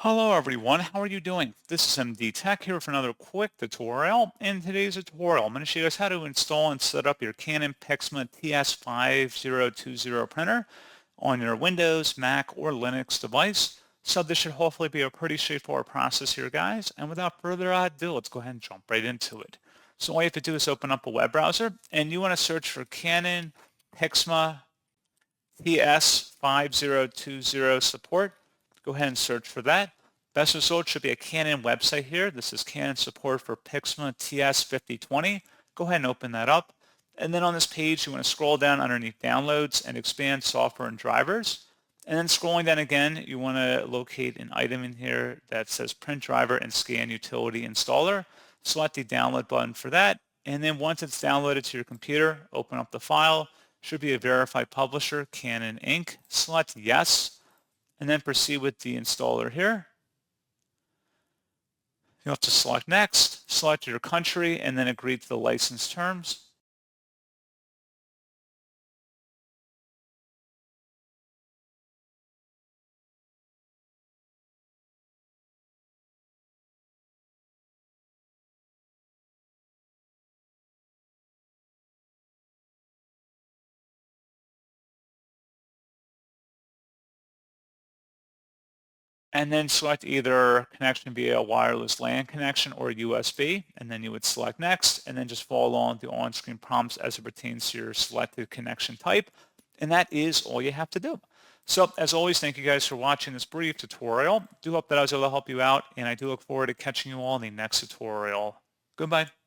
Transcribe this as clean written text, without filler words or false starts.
Hello everyone, how are you doing? This is MD Tech here for another quick tutorial. In today's tutorial, I'm going to show you guys how to install and set up your Canon PIXMA TS5020 printer on your Windows, Mac, or Linux device. So this should hopefully be a pretty straightforward process here, guys. And without further ado, let's go ahead and jump right into it. So all you have to do is open up a web browser, and you want to search for Canon PIXMA TS5020 support. Go ahead and search for that. Best result should be a Canon website here. This is Canon support for PIXMA TS5020. Go ahead and open that up. And then on this page, you want to scroll down underneath downloads and expand software and drivers. And then scrolling down again, you want to locate an item in here that says print driver and scan utility installer. Select the download button for that. And then once it's downloaded to your computer, open up the file. Should be a verified publisher, Canon Inc. Select yes, and then proceed with the installer here. You'll have to select next, select your country, and then agree to the license terms. And then select either connection via a wireless LAN connection or USB, and then you would select next, and then just follow along the on-screen prompts as it pertains to your selected connection type. And that is all you have to do. So as always, thank you guys for watching this brief tutorial. Do hope that I was able to help you out, and I do look forward to catching you all in the next tutorial. Goodbye.